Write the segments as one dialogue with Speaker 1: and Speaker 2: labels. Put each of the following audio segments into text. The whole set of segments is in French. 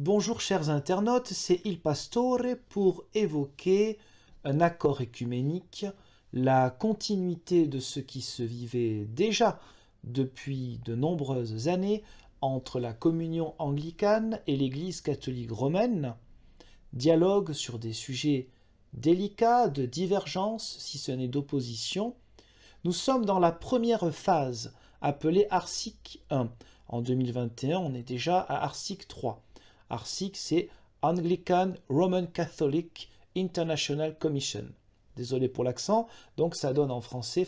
Speaker 1: Bonjour chers internautes, c'est Il Pastore pour évoquer un accord œcuménique, la continuité de ce qui se vivait déjà depuis de nombreuses années entre la communion anglicane et l'Église catholique romaine, dialogue sur des sujets délicats, de divergence, si ce n'est d'opposition. Nous sommes dans la première phase, appelée Arsic 1. En 2021, on est déjà à Arsic 3. Arsic, c'est Anglican Roman Catholic International Commission. Désolé pour l'accent, donc ça donne en français,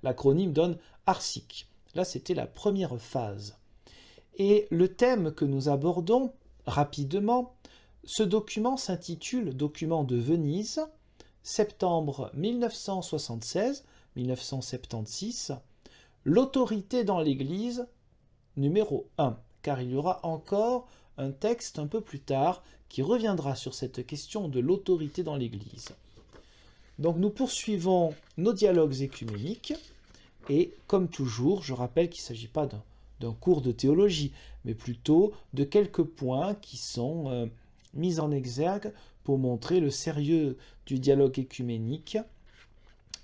Speaker 1: l'acronyme donne Arsic. Là, c'était la première phase. Et le thème que nous abordons rapidement, ce document s'intitule Document de Venise, septembre 1976, l'autorité dans l'Église, numéro 1, car il y aura encore un texte un peu plus tard qui reviendra sur cette question de l'autorité dans l'Église. Donc nous poursuivons nos dialogues œcuméniques et comme toujours, je rappelle qu'il ne s'agit pas d'un cours de théologie, mais plutôt de quelques points qui sont mis en exergue pour montrer le sérieux du dialogue œcuménique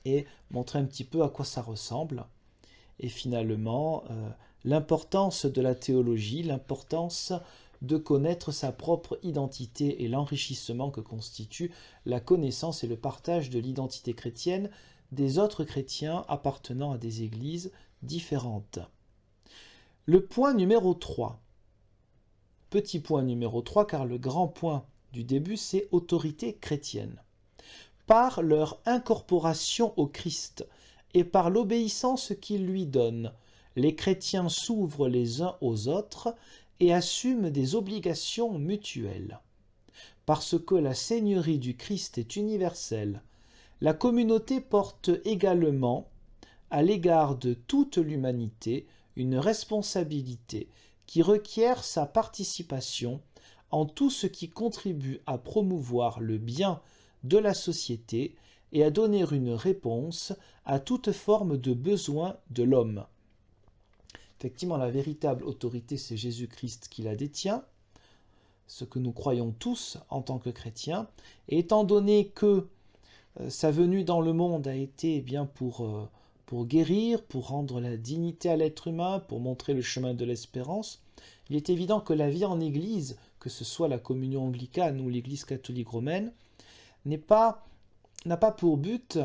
Speaker 1: et montrer un petit peu à quoi ça ressemble. Et finalement, l'importance de la théologie, l'importance de connaître sa propre identité et l'enrichissement que constitue la connaissance et le partage de l'identité chrétienne des autres chrétiens appartenant à des églises différentes. Le point numéro 3. Petit point numéro 3, car le grand point du début, c'est autorité chrétienne. Par leur incorporation au Christ et par l'obéissance qu'il lui donne, les chrétiens s'ouvrent les uns aux autres et assument des obligations mutuelles. Parce que la Seigneurie du Christ est universelle, la communauté porte également, à l'égard de toute l'humanité, une responsabilité qui requiert sa participation en tout ce qui contribue à promouvoir le bien de la société et à donner une réponse à toute forme de besoin de l'homme. Effectivement, la véritable autorité, c'est Jésus-Christ qui la détient, ce que nous croyons tous en tant que chrétiens. Et étant donné que sa venue dans le monde a été pour guérir, pour rendre la dignité à l'être humain, pour montrer le chemin de l'espérance, il est évident que la vie en Église, que ce soit la communion anglicane ou l'Église catholique romaine, n'a pas pour but,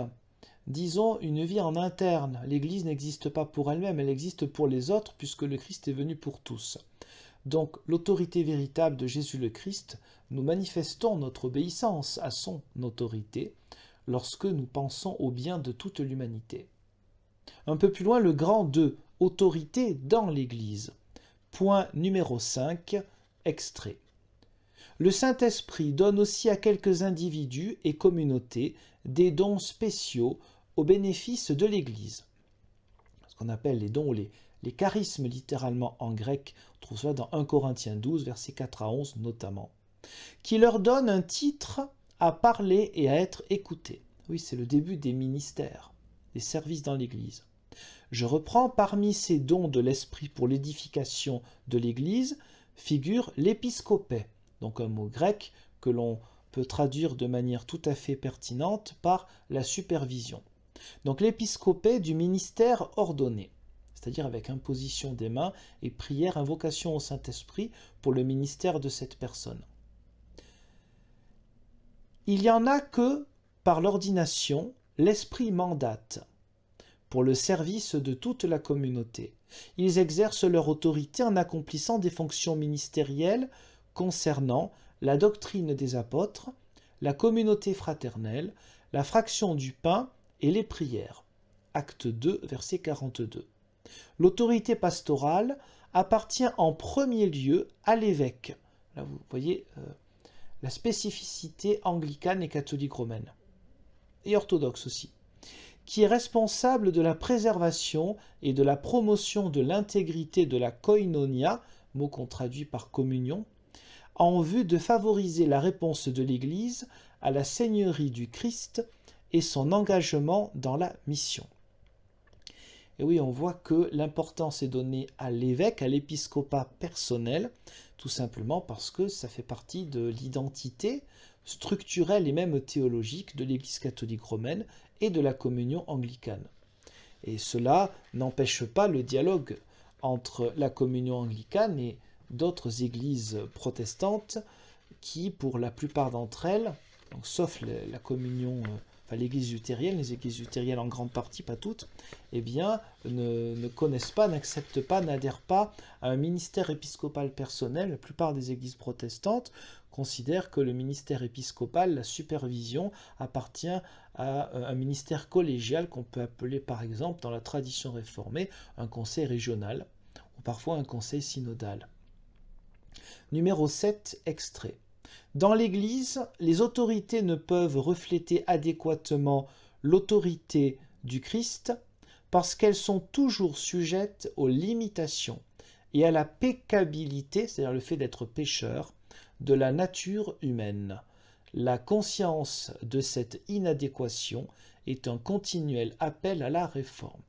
Speaker 1: disons, une vie en interne. L'Église n'existe pas pour elle-même, elle existe pour les autres, puisque le Christ est venu pour tous. Donc, l'autorité véritable de Jésus le Christ, nous manifestons notre obéissance à son autorité lorsque nous pensons au bien de toute l'humanité. Un peu plus loin, le grand 2, autorité dans l'Église. Point numéro 5, extrait. Le Saint-Esprit donne aussi à quelques individus et communautés des dons spéciaux au bénéfice de l'Église. Ce qu'on appelle les dons, les charismes littéralement en grec, on trouve ça dans 1 Corinthiens 12, versets 4 à 11 notamment, qui leur donne un titre à parler et à être écoutés. Oui, c'est le début des ministères, des services dans l'Église. Je reprends, parmi ces dons de l'Esprit pour l'édification de l'Église, figure l'épiscopé, donc un mot grec que l'on peut traduire de manière tout à fait pertinente par la supervision. Donc l'épiscopé du ministère ordonné, c'est-à-dire avec imposition des mains et prière, invocation au Saint-Esprit pour le ministère de cette personne. Il y en a que, par l'ordination, l'Esprit mandate pour le service de toute la communauté. Ils exercent leur autorité en accomplissant des fonctions ministérielles concernant la doctrine des apôtres, la communauté fraternelle, la fraction du pain et les prières. Acte 2, verset 42. L'autorité pastorale appartient en premier lieu à l'évêque. Là, vous voyez la spécificité anglicane et catholique romaine, et orthodoxe aussi, qui est responsable de la préservation et de la promotion de l'intégrité de la koinonia, mot qu'on traduit par communion, en vue de favoriser la réponse de l'Église à la Seigneurie du Christ et son engagement dans la mission. Et oui, on voit que l'importance est donnée à l'évêque, à l'épiscopat personnel, tout simplement parce que ça fait partie de l'identité structurelle et même théologique de l'Église catholique romaine et de la communion anglicane. Et cela n'empêche pas le dialogue entre la communion anglicane et d'autres églises protestantes qui, pour la plupart d'entre elles, donc sauf la communion, l'église luthérienne, les églises luthériennes en grande partie, pas toutes, eh bien, ne connaissent pas, n'acceptent pas, n'adhèrent pas à un ministère épiscopal personnel. La plupart des églises protestantes considèrent que le ministère épiscopal, la supervision, appartient à un ministère collégial qu'on peut appeler par exemple dans la tradition réformée un conseil régional ou parfois un conseil synodal. Numéro 7, extrait. Dans l'Église, les autorités ne peuvent refléter adéquatement l'autorité du Christ parce qu'elles sont toujours sujettes aux limitations et à la péccabilité, c'est-à-dire le fait d'être pécheur, de la nature humaine. La conscience de cette inadéquation est un continuel appel à la réforme.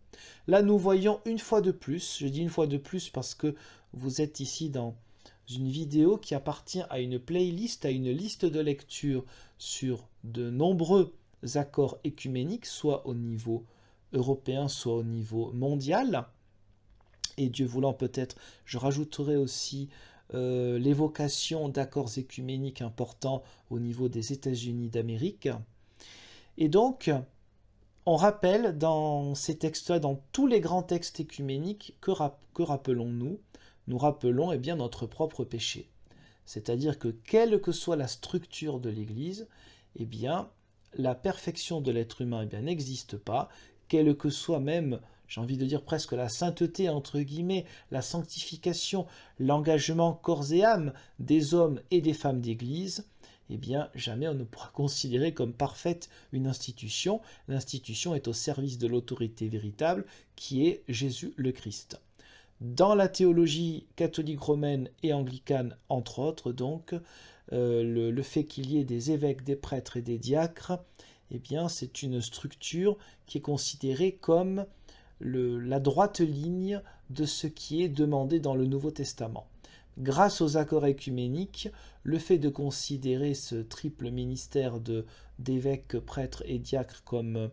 Speaker 1: Là, nous voyons une fois de plus, je dis une fois de plus parce que vous êtes ici dans une vidéo qui appartient à une playlist, à une liste de lecture sur de nombreux accords écuméniques, soit au niveau européen, soit au niveau mondial. Et Dieu voulant peut-être, je rajouterai aussi l'évocation d'accords écuméniques importants au niveau des États-Unis d'Amérique. Et donc, on rappelle dans ces textes-là, dans tous les grands textes écuméniques, que rappelons-nous? Nous rappelons eh bien, notre propre péché. C'est-à-dire que quelle que soit la structure de l'Église, eh bien, la perfection de l'être humain n'existe pas, quelle que soit même, j'ai envie de dire presque la sainteté, entre guillemets, la sanctification, l'engagement corps et âme des hommes et des femmes d'Église, eh bien, jamais on ne pourra considérer comme parfaite une institution. L'institution est au service de l'autorité véritable qui est Jésus le Christ. Dans la théologie catholique romaine et anglicane, entre autres, donc, le fait qu'il y ait des évêques, des prêtres et des diacres, eh bien, c'est une structure qui est considérée comme la droite ligne de ce qui est demandé dans le Nouveau Testament. Grâce aux accords écuméniques, le fait de considérer ce triple ministère d'évêques, prêtres et diacres comme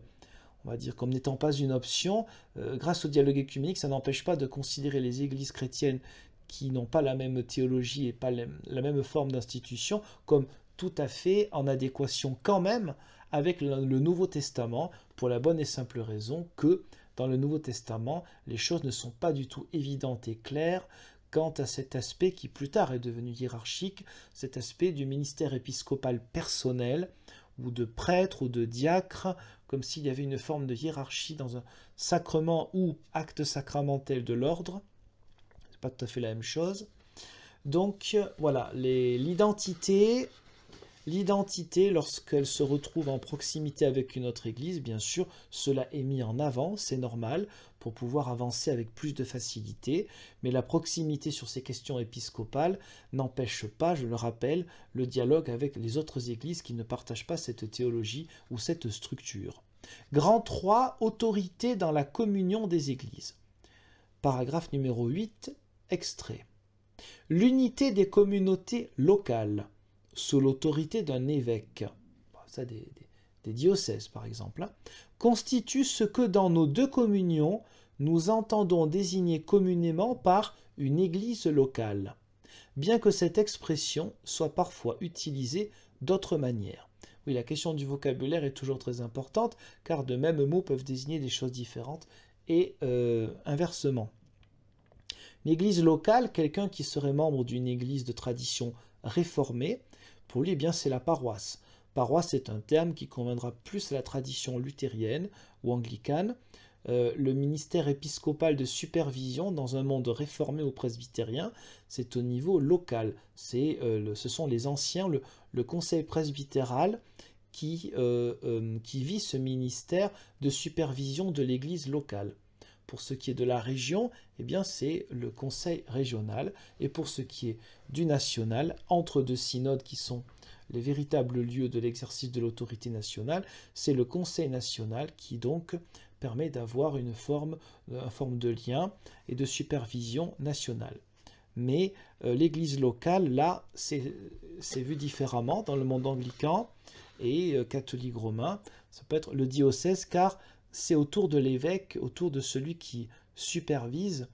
Speaker 1: on va dire, comme n'étant pas une option, grâce au dialogue écuménique, ça n'empêche pas de considérer les églises chrétiennes qui n'ont pas la même théologie et pas la même forme d'institution comme tout à fait en adéquation quand même avec le Nouveau Testament, pour la bonne et simple raison que dans le Nouveau Testament, les choses ne sont pas du tout évidentes et claires quant à cet aspect qui plus tard est devenu hiérarchique, cet aspect du ministère épiscopal personnel, ou de prêtre ou de diacre, comme s'il y avait une forme de hiérarchie dans un sacrement ou acte sacramentel de l'ordre. C'est pas tout à fait la même chose. Donc voilà, l'identité, lorsqu'elle se retrouve en proximité avec une autre église, bien sûr, cela est mis en avant, c'est normal, pour pouvoir avancer avec plus de facilité, mais la proximité sur ces questions épiscopales n'empêche pas, je le rappelle, le dialogue avec les autres églises qui ne partagent pas cette théologie ou cette structure. Grand 3, autorité dans la communion des églises. Paragraphe numéro 8, extrait. L'unité des communautés locales, sous l'autorité d'un évêque, ça des diocèses par exemple, constitue ce que dans nos deux communions, nous entendons désigner communément par une église locale, bien que cette expression soit parfois utilisée d'autres manières. Oui, la question du vocabulaire est toujours très importante, car de mêmes mots peuvent désigner des choses différentes et inversement. Une église locale, quelqu'un qui serait membre d'une église de tradition réformée, pour lui, eh bien, c'est la paroisse. Paroisse est un terme qui conviendra plus à la tradition luthérienne ou anglicane. Le ministère épiscopal de supervision dans un monde réformé ou presbytérien, c'est au niveau local. Ce sont les anciens, le conseil presbytéral qui vit ce ministère de supervision de l'église locale. Pour ce qui est de la région, eh bien c'est le conseil régional. Et pour ce qui est du national, entre deux synodes qui sont les véritables lieux de l'exercice de l'autorité nationale, c'est le conseil national qui donc permet d'avoir une forme de lien et de supervision nationale. Mais l'Église locale, là, c'est vu différemment dans le monde anglican et catholique romain. Ça peut être le diocèse, car c'est autour de l'évêque, autour de celui qui supervise,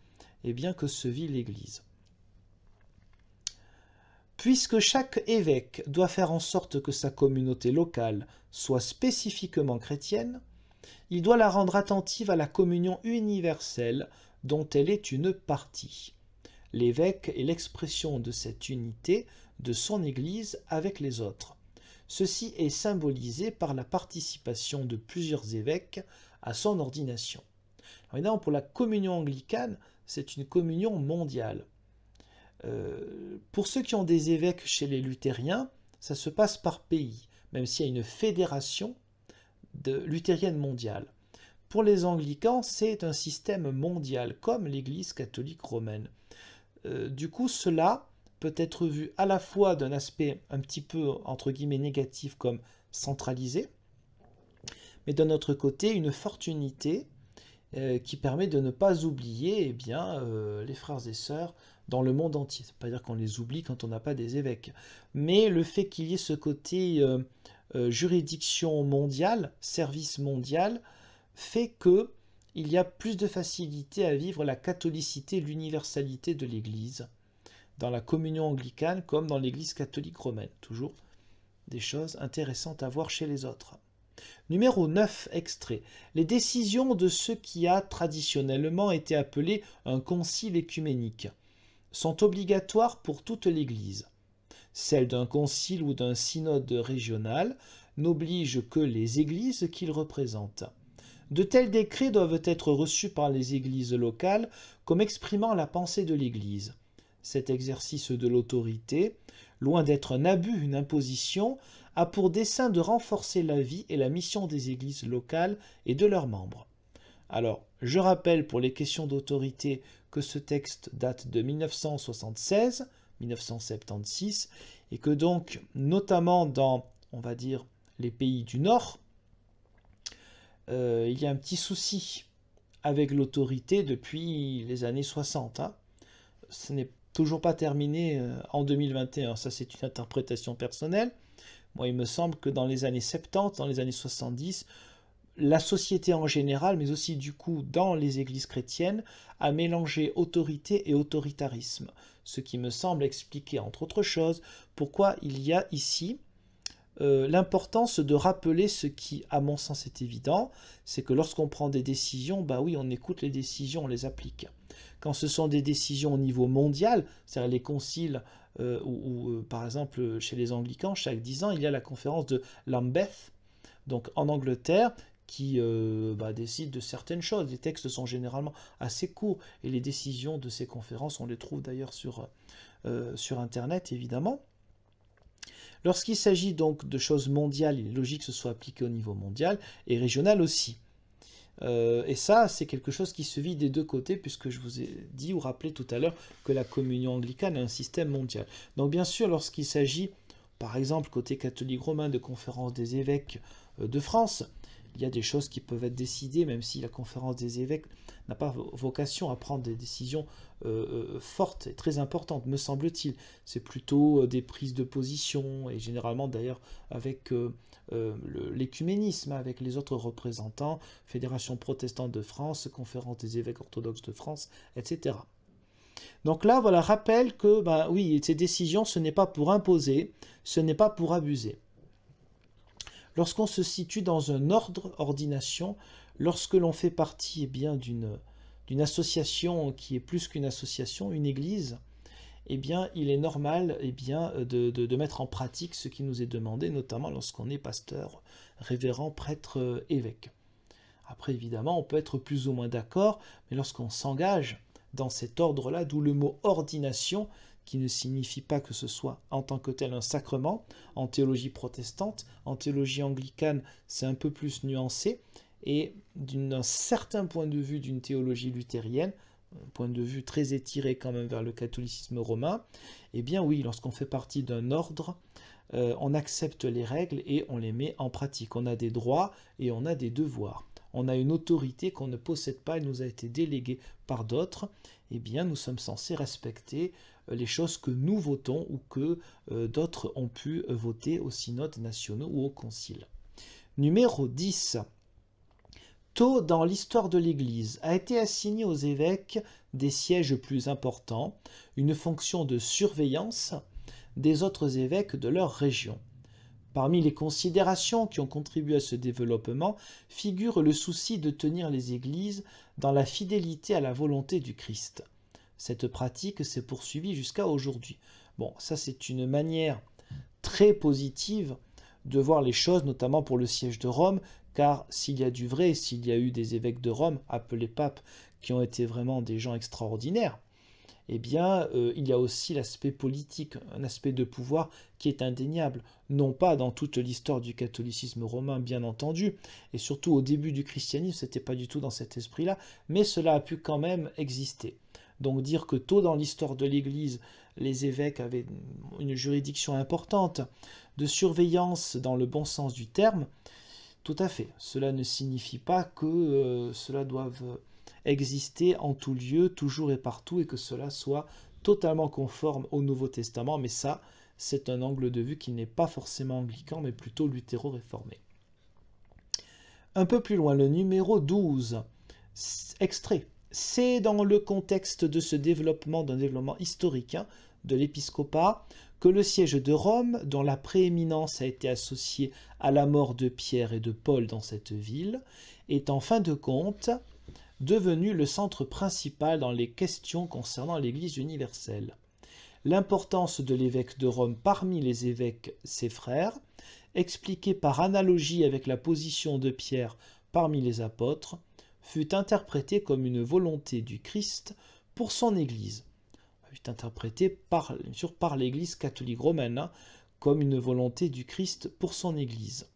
Speaker 1: eh bien, que se vit l'Église. Puisque chaque évêque doit faire en sorte que sa communauté locale soit spécifiquement chrétienne, il doit la rendre attentive à la communion universelle dont elle est une partie. L'évêque est l'expression de cette unité de son Église avec les autres. Ceci est symbolisé par la participation de plusieurs évêques à son ordination. Alors évidemment, pour la communion anglicane, c'est une communion mondiale. Pour ceux qui ont des évêques chez les luthériens, ça se passe par pays, même s'il y a une fédération luthérienne mondiale. Pour les anglicans, c'est un système mondial, comme l'Église catholique romaine. Du coup, cela peut être vu à la fois d'un aspect un petit peu, entre guillemets, négatif, comme centralisé, mais d'un autre côté, une forte unité qui permet de ne pas oublier les frères et sœurs dans le monde entier. Ça ne veut pas dire qu'on les oublie quand on n'a pas des évêques. Mais le fait qu'il y ait ce côté juridiction mondiale, service mondial, fait qu'il y a plus de facilité à vivre la catholicité, l'universalité de l'Église, dans la communion anglicane comme dans l'Église catholique romaine. Toujours des choses intéressantes à voir chez les autres. Numéro 9, extrait. Les décisions de ce qui a traditionnellement été appelé un concile écuménique sont obligatoires pour toute l'Église. Celles d'un concile ou d'un synode régional n'obligent que les églises qu'ils représentent. De tels décrets doivent être reçus par les églises locales comme exprimant la pensée de l'Église. Cet exercice de l'autorité, loin d'être un abus, une imposition, a pour dessein de renforcer la vie et la mission des églises locales et de leurs membres. Alors, je rappelle pour les questions d'autorité que ce texte date de 1976 et que donc, notamment dans, on va dire, les pays du Nord, il y a un petit souci avec l'autorité depuis les années 60. Ce n'est toujours pas terminé en 2021, ça c'est une interprétation personnelle. Moi, il me semble que dans les années 70, dans les années 70, la société en général, mais aussi du coup dans les églises chrétiennes, a mélangé autorité et autoritarisme. Ce qui me semble expliquer, entre autres choses, pourquoi il y a ici l'importance de rappeler ce qui, à mon sens, est évident, c'est que lorsqu'on prend des décisions, bah oui, on écoute les décisions, on les applique. Quand ce sont des décisions au niveau mondial, c'est-à-dire les conciles, par exemple chez les anglicans, chaque 10 ans, il y a la conférence de Lambeth, donc en Angleterre, qui décide de certaines choses. Les textes sont généralement assez courts, et les décisions de ces conférences, on les trouve d'ailleurs sur Internet, évidemment. Lorsqu'il s'agit donc de choses mondiales, il est logique que ce soit appliqué au niveau mondial, et régional aussi. Et ça, c'est quelque chose qui se vit des deux côtés, puisque je vous ai dit ou rappelé tout à l'heure que la communion anglicane est un système mondial. Donc bien sûr, lorsqu'il s'agit, par exemple, côté catholique romain, de conférence des évêques de France, il y a des choses qui peuvent être décidées, même si la conférence des évêques n'a pas vocation à prendre des décisions fortes et très importantes, me semble-t-il. C'est plutôt des prises de position, et généralement d'ailleurs avec l'écuménisme, avec les autres représentants, Fédération protestante de France, Conférence des évêques orthodoxes de France, etc. Donc là, voilà, rappel que, oui, ces décisions, ce n'est pas pour imposer, ce n'est pas pour abuser. Lorsqu'on se situe dans un ordre, ordination, lorsque l'on fait partie d'une association qui est plus qu'une association, une église, il est normal de mettre en pratique ce qui nous est demandé, notamment lorsqu'on est pasteur, révérend, prêtre, évêque. Après, évidemment, on peut être plus ou moins d'accord, mais lorsqu'on s'engage dans cet ordre-là, d'où le mot ordination, qui ne signifie pas que ce soit en tant que tel un sacrement, en théologie protestante, en théologie anglicane, c'est un peu plus nuancé, et d'un certain point de vue d'une théologie luthérienne, un point de vue très étiré quand même vers le catholicisme romain, oui, lorsqu'on fait partie d'un ordre, on accepte les règles et on les met en pratique. On a des droits et on a des devoirs. on a une autorité qu'on ne possède pas, elle nous a été déléguée par d'autres, eh bien nous sommes censés respecter les choses que nous votons ou que d'autres ont pu voter aux synodes nationaux ou au concile. Numéro 10. Tôt dans l'histoire de l'Église a été assigné aux évêques des sièges plus importants, une fonction de surveillance des autres évêques de leur région. Parmi les considérations qui ont contribué à ce développement figure le souci de tenir les églises dans la fidélité à la volonté du Christ. Cette pratique s'est poursuivie jusqu'à aujourd'hui. Bon, ça c'est une manière très positive de voir les choses, notamment pour le siège de Rome, car s'il y a du vrai, s'il y a eu des évêques de Rome, appelés papes, qui ont été vraiment des gens extraordinaires, eh bien, il y a aussi l'aspect politique, un aspect de pouvoir qui est indéniable, non pas dans toute l'histoire du catholicisme romain, bien entendu, et surtout au début du christianisme, ce n'était pas du tout dans cet esprit-là, mais cela a pu quand même exister. Donc dire que tôt dans l'histoire de l'Église, les évêques avaient une juridiction importante, de surveillance dans le bon sens du terme, tout à fait. Cela ne signifie pas que cela doive exister en tout lieu, toujours et partout, et que cela soit totalement conforme au Nouveau Testament, mais ça, c'est un angle de vue qui n'est pas forcément anglican, mais plutôt luthéro-réformé. Un peu plus loin, le numéro 12, extrait. C'est dans le contexte de ce développement, d'un développement historique de l'épiscopat, que le siège de Rome, dont la prééminence a été associée à la mort de Pierre et de Paul dans cette ville, est en fin de compte devenu le centre principal dans les questions concernant l'Église universelle. L'importance de l'évêque de Rome parmi les évêques, ses frères, expliquée par analogie avec la position de Pierre parmi les apôtres, fut interprétée comme une volonté du Christ pour son Église. Fut interprétée par l'Église catholique romaine comme une volonté du Christ pour son Église.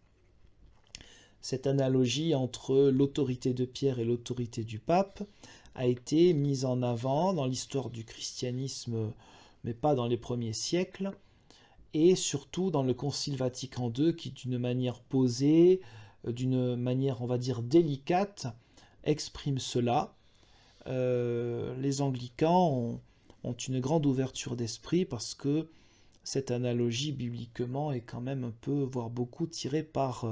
Speaker 1: Cette analogie entre l'autorité de Pierre et l'autorité du pape a été mise en avant dans l'histoire du christianisme, mais pas dans les premiers siècles, et surtout dans le Concile Vatican II qui, d'une manière posée, d'une manière, on va dire, délicate, exprime cela. Les anglicans ont une grande ouverture d'esprit parce que cette analogie, bibliquement, est quand même un peu, voire beaucoup, tirée par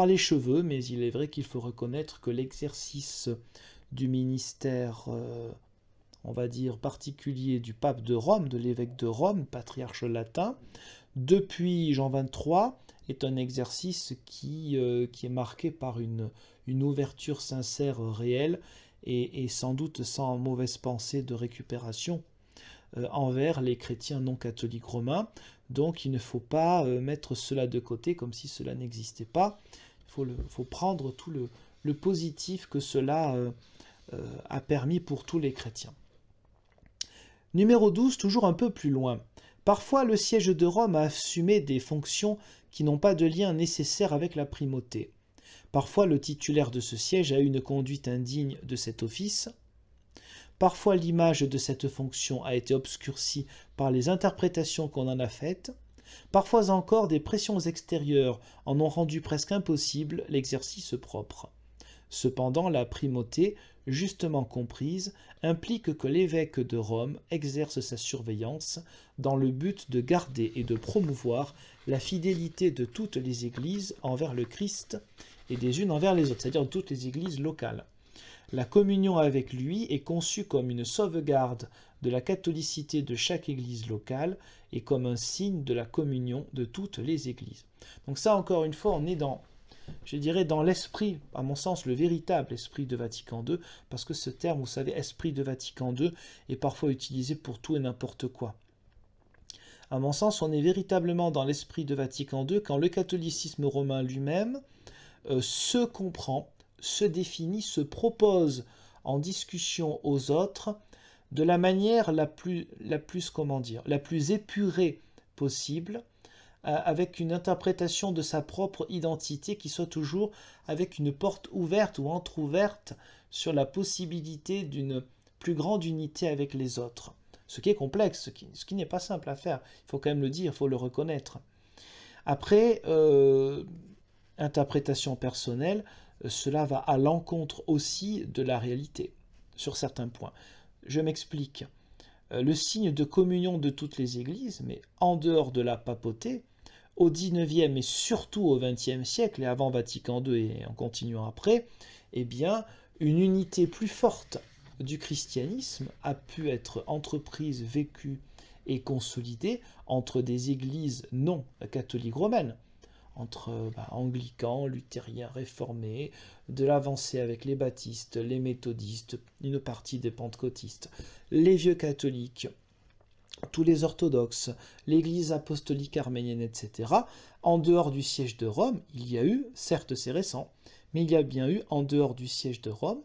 Speaker 1: les cheveux, mais il est vrai qu'il faut reconnaître que l'exercice du ministère, on va dire, particulier du pape de Rome, de l'évêque de Rome, patriarche latin, depuis Jean XXIII, est un exercice qui est marqué par une ouverture sincère, réelle, et sans doute sans mauvaise pensée de récupération envers les chrétiens non catholiques romains. Donc il ne faut pas mettre cela de côté comme si cela n'existait pas. Il faut prendre tout le positif que cela a permis pour tous les chrétiens. Numéro 12, toujours un peu plus loin. Parfois, le siège de Rome a assumé des fonctions qui n'ont pas de lien nécessaire avec la primauté. Parfois, le titulaire de ce siège a eu une conduite indigne de cet office. Parfois, l'image de cette fonction a été obscurcie par les interprétations qu'on en a faites. Parfois encore, des pressions extérieures en ont rendu presque impossible l'exercice propre. Cependant, la primauté, justement comprise, implique que l'évêque de Rome exerce sa surveillance dans le but de garder et de promouvoir la fidélité de toutes les églises envers le Christ et des unes envers les autres, c'est-à-dire de toutes les églises locales. La communion avec lui est conçue comme une sauvegarde de la catholicité de chaque église locale et comme un signe de la communion de toutes les églises. Donc ça, encore une fois, on est dans, je dirais, dans l'esprit, à mon sens, le véritable esprit de Vatican II, parce que ce terme, vous savez, esprit de Vatican II, est parfois utilisé pour tout et n'importe quoi. À mon sens, on est véritablement dans l'esprit de Vatican II quand le catholicisme romain lui-même se comprend, se définit, se propose en discussion aux autres de la manière la plus épurée possible, avec une interprétation de sa propre identité qui soit toujours avec une porte ouverte ou entr'ouverte sur la possibilité d'une plus grande unité avec les autres. Ce qui est complexe, ce qui n'est pas simple à faire, il faut quand même le dire, il faut le reconnaître. Après, interprétation personnelle, cela va à l'encontre aussi de la réalité, sur certains points. Je m'explique. Le signe de communion de toutes les églises, mais en dehors de la papauté, au XIXe et surtout au XXe siècle, et avant Vatican II et en continuant après, eh bien, une unité plus forte du christianisme a pu être entreprise, vécue et consolidée entre des églises non catholiques romaines, entre anglicans, luthériens, réformés, de l'avancée avec les baptistes, les méthodistes, une partie des pentecôtistes, les vieux catholiques, tous les orthodoxes, l'église apostolique arménienne, etc. En dehors du siège de Rome, il y a eu, certes c'est récent, mais il y a bien eu, en dehors du siège de Rome,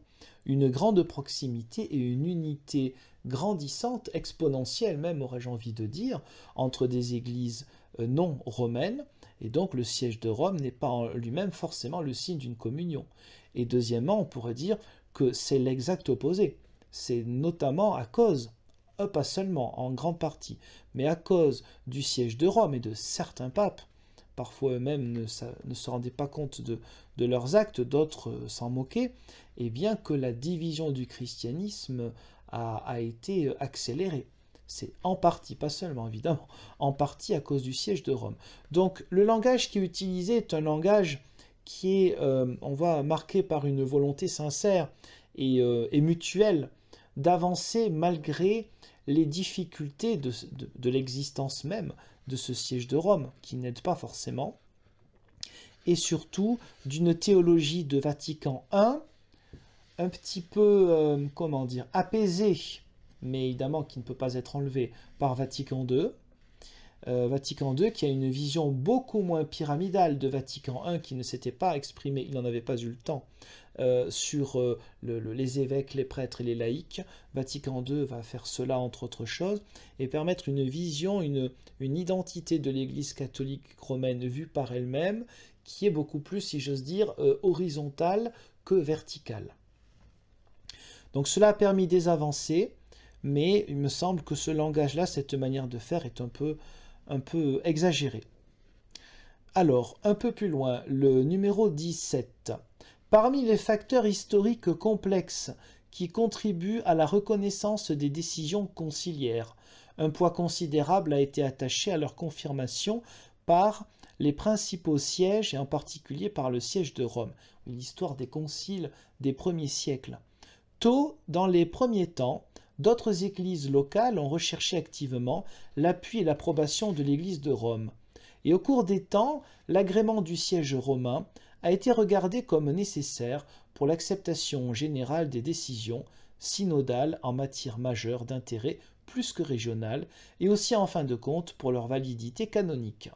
Speaker 1: une grande proximité et une unité grandissante, exponentielle même, aurais-je envie de dire, entre des églises non romaines, et donc le siège de Rome n'est pas en lui-même forcément le signe d'une communion. Et deuxièmement, on pourrait dire que c'est l'exact opposé. C'est notamment à cause, pas seulement, en grande partie, mais à cause du siège de Rome et de certains papes, parfois eux-mêmes ne se rendaient pas compte de leurs actes, d'autres s'en moquaient, et bien que la division du christianisme a été accélérée. C'est en partie, pas seulement évidemment, en partie à cause du siège de Rome. Donc le langage qui est utilisé est un langage qui est, on va, marqué par une volonté sincère et mutuelle d'avancer malgré les difficultés de l'existence même de ce siège de Rome, qui n'aide pas forcément, et surtout d'une théologie de Vatican I, un petit peu, comment dire, apaisée, mais évidemment qui ne peut pas être enlevée par Vatican II. Vatican II qui a une vision beaucoup moins pyramidale de Vatican I, qui ne s'était pas exprimé, il n'en avait pas eu le temps, sur les évêques, les prêtres et les laïcs. Vatican II va faire cela entre autres choses, et permettre une vision, une identité de l'Église catholique romaine vue par elle-même, qui est beaucoup plus, si j'ose dire, horizontale que verticale. Donc cela a permis des avancées, mais il me semble que ce langage-là, cette manière de faire est un peu exagérée. Alors, un peu plus loin, le numéro 17. Parmi les facteurs historiques complexes qui contribuent à la reconnaissance des décisions conciliaires, un poids considérable a été attaché à leur confirmation par les principaux sièges, et en particulier par le siège de Rome, l'histoire des conciles des premiers siècles. Tôt, dans les premiers temps, d'autres églises locales ont recherché activement l'appui et l'approbation de l'église de Rome. Et au cours des temps, l'agrément du siège romain a été regardé comme nécessaire pour l'acceptation générale des décisions synodales en matière majeure d'intérêt plus que régional, et aussi en fin de compte pour leur validité canonique.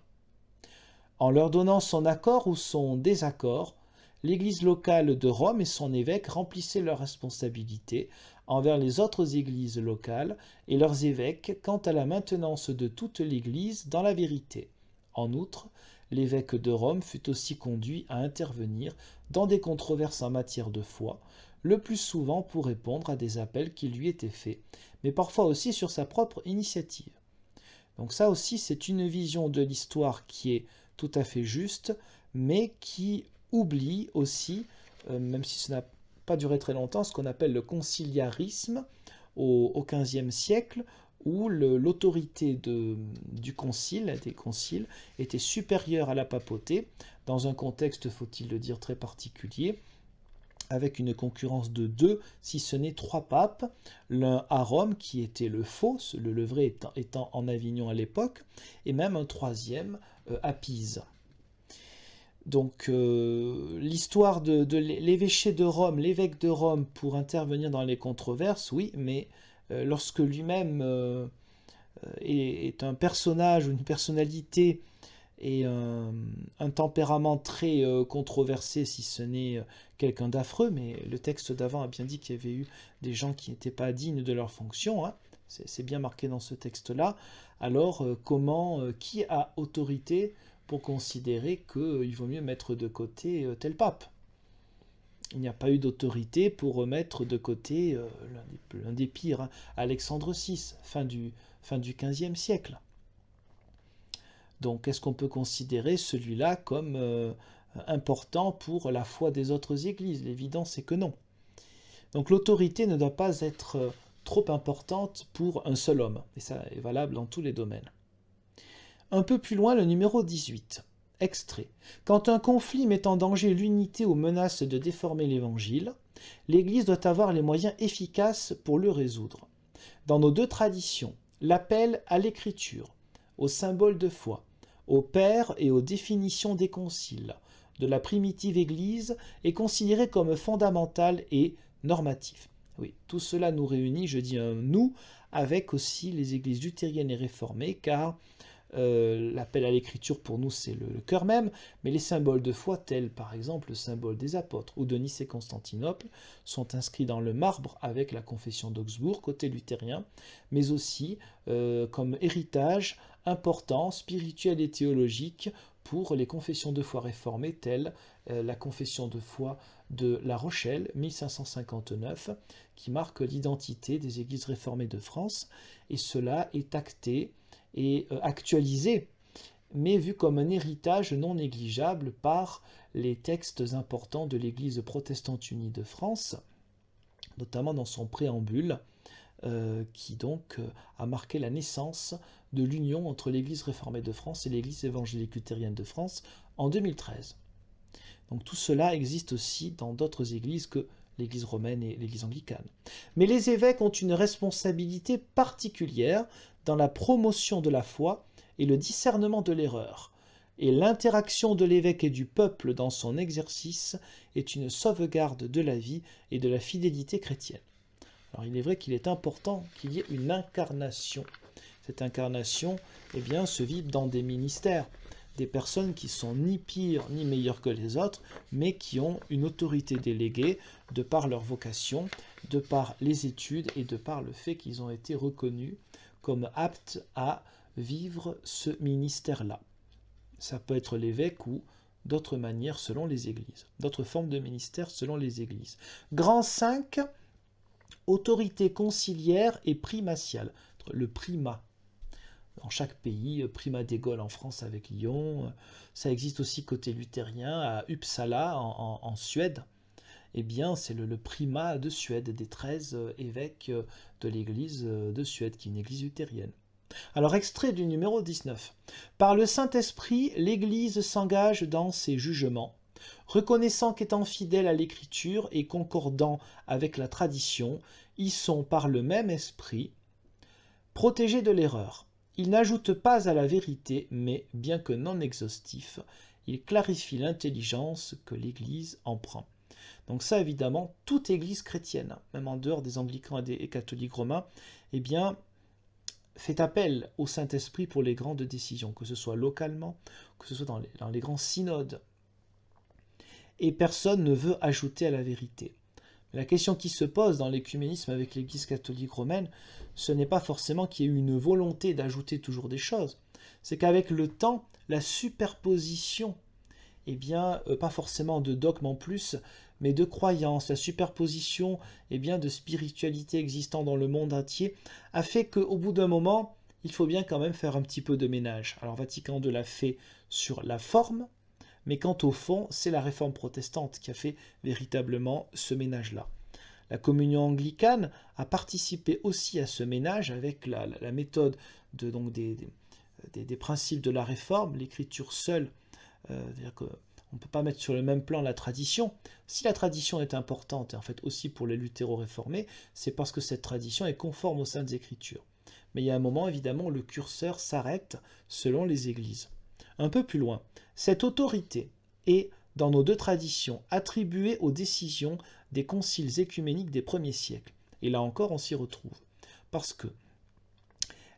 Speaker 1: En leur donnant son accord ou son désaccord, l'Église locale de Rome et son évêque remplissaient leurs responsabilités envers les autres églises locales et leurs évêques quant à la maintenance de toute l'Église dans la vérité. En outre, l'évêque de Rome fut aussi conduit à intervenir dans des controverses en matière de foi, le plus souvent pour répondre à des appels qui lui étaient faits, mais parfois aussi sur sa propre initiative. Donc ça aussi, c'est une vision de l'histoire qui est tout à fait juste, mais qui oublie aussi, même si ça n'a pas duré très longtemps, ce qu'on appelle le conciliarisme au XVe siècle, où l'autorité du concile, des conciles, était supérieure à la papauté, dans un contexte, faut-il le dire, très particulier, avec une concurrence de 2, si ce n'est 3 papes, l'un à Rome, qui était le faux, le vrai étant en Avignon à l'époque, et même un troisième à Pise. Donc l'histoire de l'évêché de Rome, l'évêque de Rome pour intervenir dans les controverses, oui, mais lorsque lui-même est un personnage ou une personnalité et un tempérament très controversé, si ce n'est quelqu'un d'affreux, mais le texte d'avant a bien dit qu'il y avait eu des gens qui n'étaient pas dignes de leur fonction, hein, c'est bien marqué dans ce texte-là. Alors qui a autorité pour considérer qu'il vaut mieux mettre de côté tel pape? Il n'y a pas eu d'autorité pour mettre de côté l'un des pires, hein, Alexandre VI, fin du XVe siècle. Donc est-ce qu'on peut considérer celui-là comme important pour la foi des autres églises. L'évidence est que non. Donc l'autorité ne doit pas être trop importante pour un seul homme, et ça est valable dans tous les domaines. Un peu plus loin, le numéro 18. Extrait. Quand un conflit met en danger l'unité ou menace de déformer l'Évangile, l'Église doit avoir les moyens efficaces pour le résoudre. Dans nos deux traditions, l'appel à l'écriture, aux symboles de foi, aux pères et aux définitions des conciles de la primitive Église est considéré comme fondamental et normatif. Oui, tout cela nous réunit, je dis un nous, avec aussi les églises luthériennes et réformées, car l'appel à l'écriture pour nous c'est le cœur même, mais les symboles de foi tels par exemple le symbole des apôtres ou de Nice et Constantinople sont inscrits dans le marbre avec la confession d'Augsbourg côté luthérien, mais aussi comme héritage important, spirituel et théologique pour les confessions de foi réformées telles la confession de foi de La Rochelle 1559 qui marque l'identité des églises réformées de France, et cela est acté et actualisé, mais vu comme un héritage non négligeable par les textes importants de l'Église protestante unie de France, notamment dans son préambule, qui donc a marqué la naissance de l'union entre l'Église réformée de France et l'Église évangélique luthérienne de France en 2013. Donc tout cela existe aussi dans d'autres églises que l'Église romaine et l'Église anglicane. Mais les évêques ont une responsabilité particulière dans la promotion de la foi et le discernement de l'erreur. Et l'interaction de l'évêque et du peuple dans son exercice est une sauvegarde de la vie et de la fidélité chrétienne. Alors il est vrai qu'il est important qu'il y ait une incarnation. Cette incarnation, eh bien, se vit dans des ministères, des personnes qui sont ni pires ni meilleures que les autres, mais qui ont une autorité déléguée de par leur vocation, de par les études et de par le fait qu'ils ont été reconnus comme aptes à vivre ce ministère-là. Ça peut être l'évêque ou d'autres manières selon les églises, d'autres formes de ministère selon les églises. Grand 5, autorité conciliaire et primatiale, le primat. Dans chaque pays, primat des Gaules en France avec Lyon, ça existe aussi côté luthérien à Uppsala en Suède. Eh bien, c'est le primat de Suède, des 13 évêques de l'église de Suède, qui est une église luthérienne. Alors, extrait du numéro 19. Par le Saint-Esprit, l'Église s'engage dans ses jugements, reconnaissant qu'étant fidèle à l'Écriture et concordant avec la tradition, ils sont par le même esprit protégés de l'erreur. Ils n'ajoutent pas à la vérité, mais, bien que non exhaustif, ils clarifient l'intelligence que l'Église en prend. Donc ça, évidemment, toute Église chrétienne, même en dehors des anglicans et catholiques romains, eh bien, fait appel au Saint-Esprit pour les grandes décisions, que ce soit localement, que ce soit dans les grands synodes. Et personne ne veut ajouter à la vérité. La question qui se pose dans l'écuménisme avec l'Église catholique romaine, ce n'est pas forcément qu'il y ait eu une volonté d'ajouter toujours des choses. C'est qu'avec le temps, la superposition, eh bien, pas forcément de dogmes en plus, mais de croyances, la superposition eh bien, de spiritualité existant dans le monde entier, a fait qu'au bout d'un moment, il faut bien quand même faire un petit peu de ménage. Alors Vatican II l'a fait sur la forme, mais quant au fond, c'est la réforme protestante qui a fait véritablement ce ménage-là. La communion anglicane a participé aussi à ce ménage avec la méthode donc des principes de la réforme, l'écriture seule, c'est-à-dire qu'on ne peut pas mettre sur le même plan la tradition. Si la tradition est importante, et en fait aussi pour les luthéro-réformés, c'est parce que cette tradition est conforme aux Saintes Écritures. Mais il y a un moment, évidemment, où le curseur s'arrête selon les églises. Un peu plus loin, cette autorité est, dans nos deux traditions, attribuée aux décisions des conciles écuméniques des premiers siècles. Et là encore, on s'y retrouve. Parce que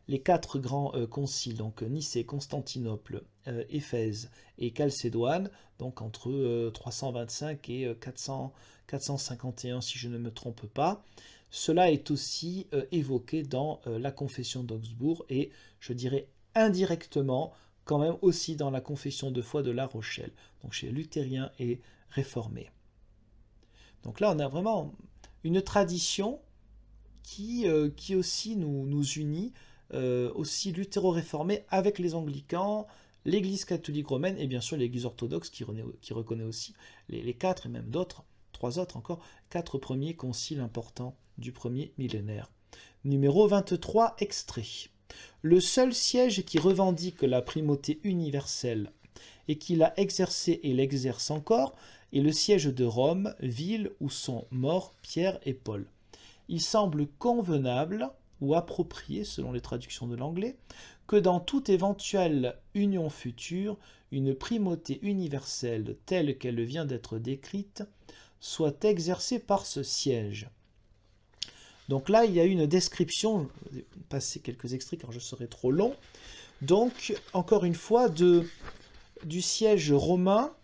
Speaker 1: les 4 grands conciles, donc Nicée, Constantinople, Éphèse et Chalcédoine, donc entre 325 et 451 si je ne me trompe pas, cela est aussi évoqué dans la confession d'Augsbourg et je dirais indirectement quand même aussi dans la confession de foi de La Rochelle, donc chez luthériens et réformés. Donc là on a vraiment une tradition qui aussi nous unit, aussi luthéro-réformés avec les anglicans, l'Église catholique romaine et bien sûr l'Église orthodoxe qui reconnaît aussi les 4 et même d'autres, 3 autres encore, 4 premiers conciles importants du premier millénaire. Numéro 23, extrait. Le seul siège qui revendique la primauté universelle et qui l'a exercé et l'exerce encore est le siège de Rome, ville où sont morts Pierre et Paul. Il semble convenable ou approprié, selon les traductions de l'anglais, que dans toute éventuelle union future, une primauté universelle telle qu'elle vient d'être décrite soit exercée par ce siège. Donc là, il y a une description, je vais passer quelques extraits car je serai trop long, donc encore une fois, du siège romain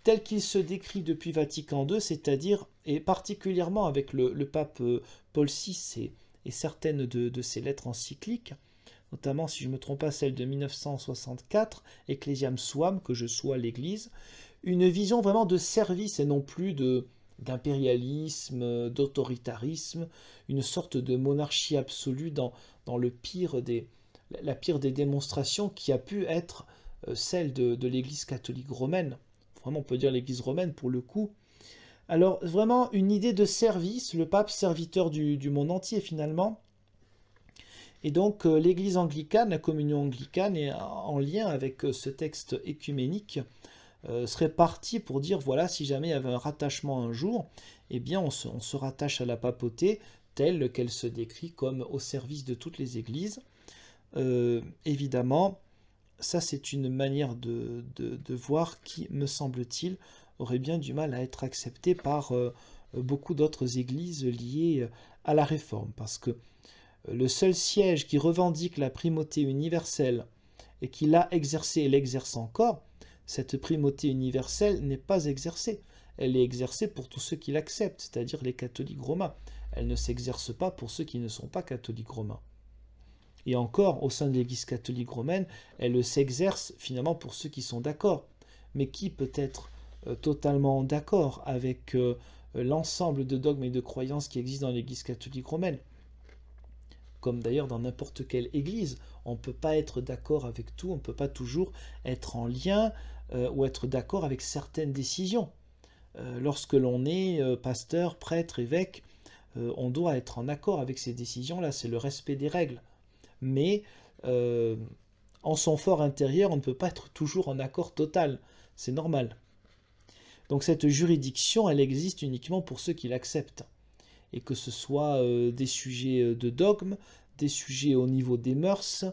Speaker 1: tel qu'il se décrit depuis Vatican II, c'est-à-dire, et particulièrement avec le pape Paul VI et certaines de ses lettres encycliques, notamment, si je ne me trompe pas, celle de 1964, Ecclesiam Suam, que je sois l'Église, une vision vraiment de service et non plus d'impérialisme, d'autoritarisme, une sorte de monarchie absolue dans la pire des démonstrations qui a pu être celle de l'Église catholique romaine. Vraiment, on peut dire l'Église romaine pour le coup. Alors, vraiment, une idée de service, le pape serviteur du monde entier finalement. Et donc, l'Église anglicane, la communion anglicane, est en lien avec ce texte écuménique, serait partie pour dire, voilà, si jamais il y avait un rattachement un jour, eh bien, on se rattache à la papauté telle qu'elle se décrit comme au service de toutes les églises. Évidemment, ça c'est une manière de voir qui, me semble-t-il, aurait bien du mal à être acceptée par beaucoup d'autres églises liées à la Réforme, parce que le seul siège qui revendique la primauté universelle et qui l'a exercée et l'exerce encore, cette primauté universelle n'est pas exercée. Elle est exercée pour tous ceux qui l'acceptent, c'est-à-dire les catholiques romains. Elle ne s'exerce pas pour ceux qui ne sont pas catholiques romains. Et encore, au sein de l'Église catholique romaine, elle s'exerce finalement pour ceux qui sont d'accord. Mais qui peut être totalement d'accord avec l'ensemble de dogmes et de croyances qui existent dans l'Église catholique romaine? Comme d'ailleurs dans n'importe quelle église, on ne peut pas être d'accord avec tout, on ne peut pas toujours être en lien ou être d'accord avec certaines décisions. Lorsque l'on est pasteur, prêtre, évêque, on doit être en accord avec ces décisions-là, c'est le respect des règles. Mais en son fort intérieur, on ne peut pas être toujours en accord total, c'est normal. Donc cette juridiction, elle existe uniquement pour ceux qui l'acceptent. Et que ce soit des sujets de dogme, des sujets au niveau des mœurs,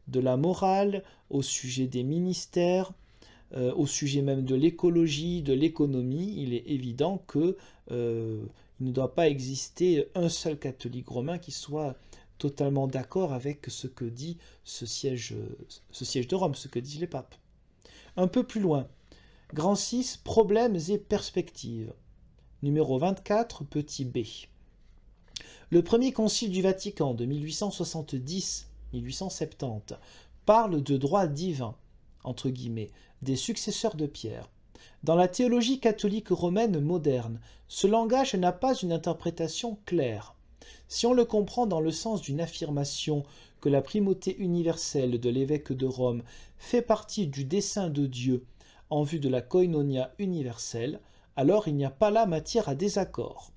Speaker 1: de la morale, au sujet des ministères, au sujet même de l'écologie, de l'économie, il est évident que il ne doit pas exister un seul catholique romain qui soit totalement d'accord avec ce que dit ce siège de Rome, ce que disent les papes. Un peu plus loin, grand 6, problèmes et perspectives. Numéro 24, petit b. Le premier concile du Vatican de 1870-1870 parle de droit divin, entre guillemets, des successeurs de Pierre. Dans la théologie catholique romaine moderne, ce langage n'a pas une interprétation claire. Si on le comprend dans le sens d'une affirmation que la primauté universelle de l'évêque de Rome fait partie du dessein de Dieu en vue de la koinonia universelle, alors il n'y a pas là matière à désaccord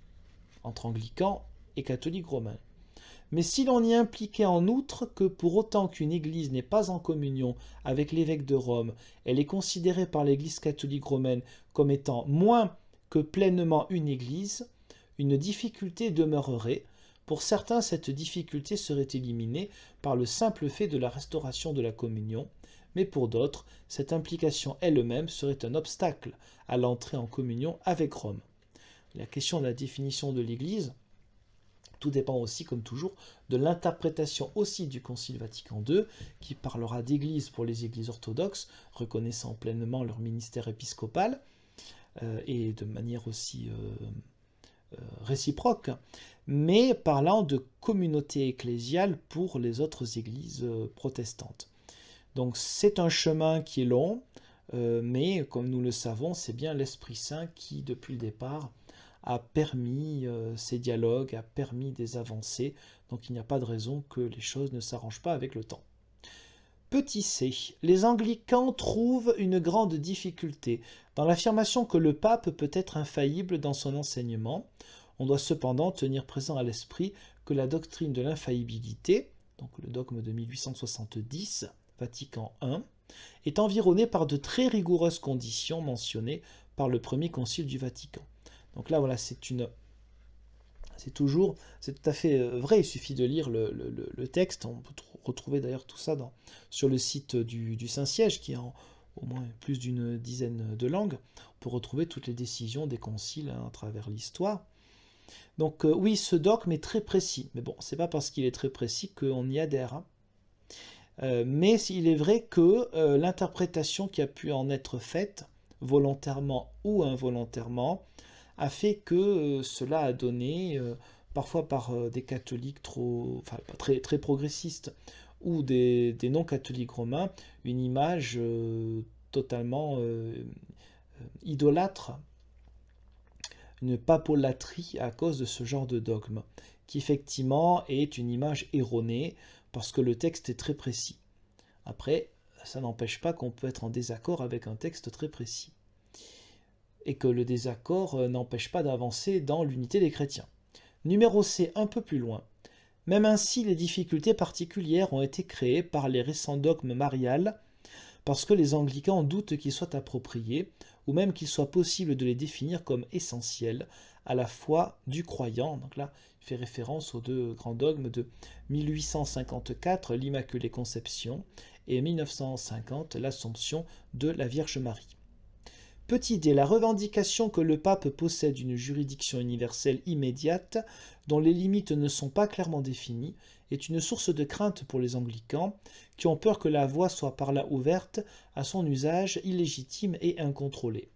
Speaker 1: entre anglicans et catholiques romains. Mais si l'on y impliquait en outre que pour autant qu'une église n'est pas en communion avec l'évêque de Rome, elle est considérée par l'église catholique romaine comme étant moins que pleinement une église, une difficulté demeurerait. Pour certains, cette difficulté serait éliminée par le simple fait de la restauration de la communion, mais pour d'autres, cette implication elle-même serait un obstacle à l'entrée en communion avec Rome. La question de la définition de l'Église, tout dépend aussi, comme toujours, de l'interprétation aussi du Concile Vatican II, qui parlera d'Église pour les Églises orthodoxes, reconnaissant pleinement leur ministère épiscopal, et de manière aussi réciproque, mais parlant de communauté ecclésiale pour les autres églises protestantes. Donc c'est un chemin qui est long, mais comme nous le savons, c'est bien l'Esprit Saint qui, depuis le départ, a permis ces dialogues, a permis des avancées, donc il n'y a pas de raison que les choses ne s'arrangent pas avec le temps. Petit c, les anglicans trouvent une grande difficulté dans l'affirmation que le pape peut être infaillible dans son enseignement. On doit cependant tenir présent à l'esprit que la doctrine de l'infaillibilité, donc le dogme de 1870, Vatican I, est environnée par de très rigoureuses conditions mentionnées par le premier concile du Vatican. Donc là, voilà, c'est tout à fait vrai, il suffit de lire le texte, on peut retrouver d'ailleurs tout ça sur le site du Saint-Siège, qui est en au moins plus d'une dizaine de langues. On peut retrouver toutes les décisions des conciles à travers l'histoire. Donc oui, ce dogme est très précis, mais bon, c'est pas parce qu'il est très précis qu'on y adhère. Hein. Mais il est vrai que l'interprétation qui a pu en être faite, volontairement ou involontairement, a fait que cela a donné, parfois par des catholiques très progressistes ou des non-catholiques romains, une image totalement idolâtre, une papolatrie à cause de ce genre de dogme, qui effectivement est une image erronée, parce que le texte est très précis. Après, ça n'empêche pas qu'on peut être en désaccord avec un texte très précis. Et que le désaccord n'empêche pas d'avancer dans l'unité des chrétiens. Numéro C, un peu plus loin. Même ainsi, les difficultés particulières ont été créées par les récents dogmes mariales, parce que les anglicans doutent qu'ils soient appropriés, ou même qu'il soit possible de les définir comme essentiels à la foi du croyant. Donc là, il fait référence aux deux grands dogmes de 1854, l'Immaculée Conception, et 1950, l'Assomption de la Vierge Marie. Petit d, la revendication que le pape possède une juridiction universelle immédiate, dont les limites ne sont pas clairement définies, est une source de crainte pour les anglicans, qui ont peur que la voie soit par là ouverte à son usage illégitime et incontrôlé.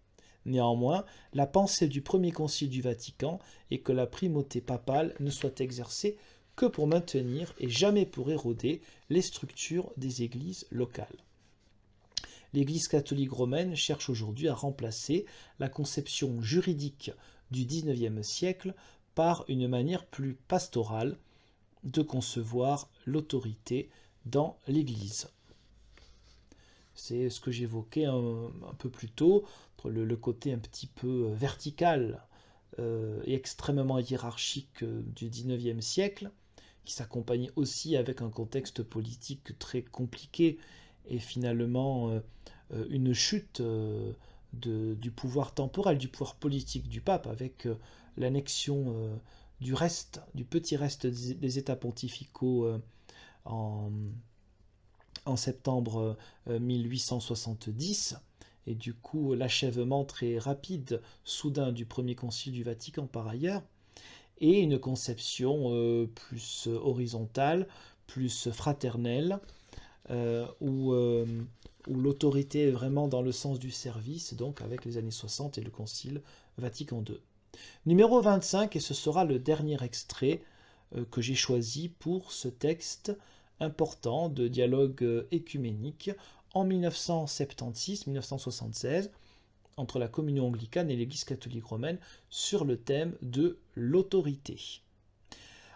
Speaker 1: Néanmoins, la pensée du premier concile du Vatican est que la primauté papale ne soit exercée que pour maintenir et jamais pour éroder les structures des églises locales. L'Église catholique romaine cherche aujourd'hui à remplacer la conception juridique du XIXe siècle par une manière plus pastorale de concevoir l'autorité dans l'Église. C'est ce que j'évoquais un peu plus tôt, entre le côté un petit peu vertical et extrêmement hiérarchique du XIXe siècle, qui s'accompagnait aussi avec un contexte politique très compliqué et finalement une chute du pouvoir temporel, du pouvoir politique du pape, avec l'annexion du petit reste des États pontificaux en septembre 1870, et du coup l'achèvement très rapide, soudain, du premier concile du Vatican par ailleurs, et une conception plus horizontale, plus fraternelle, où l'autorité est vraiment dans le sens du service, donc avec les années 60 et le Concile Vatican II. Numéro 25, et ce sera le dernier extrait que j'ai choisi pour ce texte important de dialogue écuménique en 1976 entre la communion anglicane et l'Église catholique romaine sur le thème de l'autorité.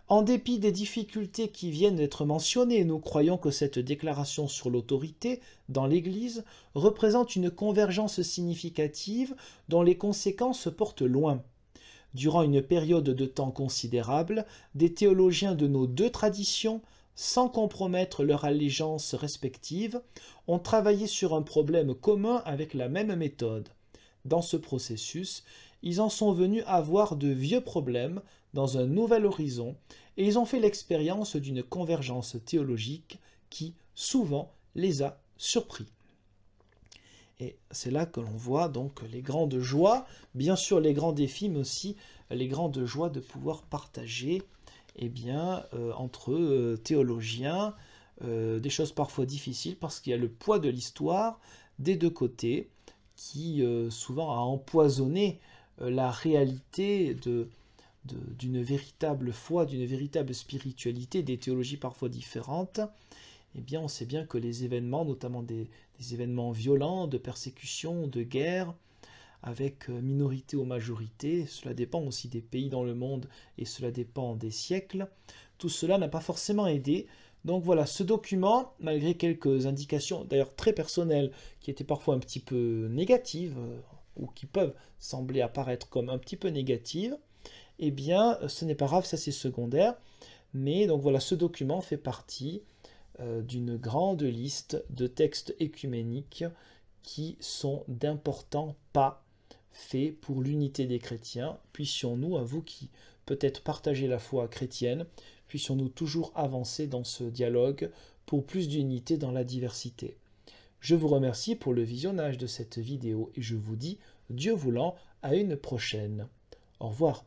Speaker 1: En dépit des difficultés qui viennent d'être mentionnées, nous croyons que cette déclaration sur l'autorité dans l'Église représente une convergence significative dont les conséquences portent loin. Durant une période de temps considérable, des théologiens de nos deux traditions, sans compromettre leur allégeance respective, ont travaillé sur un problème commun avec la même méthode. Dans ce processus, ils en sont venus à voir de vieux problèmes dans un nouvel horizon, et ils ont fait l'expérience d'une convergence théologique qui, souvent, les a surpris. Et c'est là que l'on voit donc les grandes joies, bien sûr les grands défis, mais aussi les grandes joies de pouvoir partager entre théologiens des choses parfois difficiles, parce qu'il y a le poids de l'histoire des deux côtés, qui souvent a empoisonné la réalité d'une véritable foi, d'une véritable spiritualité, des théologies parfois différentes. Eh bien, on sait bien que les événements, notamment des événements violents, de persécution, de guerre, avec minorité ou majorité, cela dépend aussi des pays dans le monde et cela dépend des siècles, tout cela n'a pas forcément aidé Donc voilà, ce document, malgré quelques indications, d'ailleurs très personnelles, qui étaient parfois un petit peu négatives, ou qui peuvent sembler apparaître comme un petit peu négatives, eh bien, ce n'est pas grave, ça c'est secondaire. Mais donc voilà, ce document fait partie d'une grande liste de textes œcuméniques qui sont d'importants pas faits pour l'unité des chrétiens. Puissions-nous, à vous qui peut-être partagez la foi chrétienne, puissions-nous toujours avancer dans ce dialogue pour plus d'unité dans la diversité. Je vous remercie pour le visionnage de cette vidéo et je vous dis, Dieu voulant, à une prochaine. Au revoir.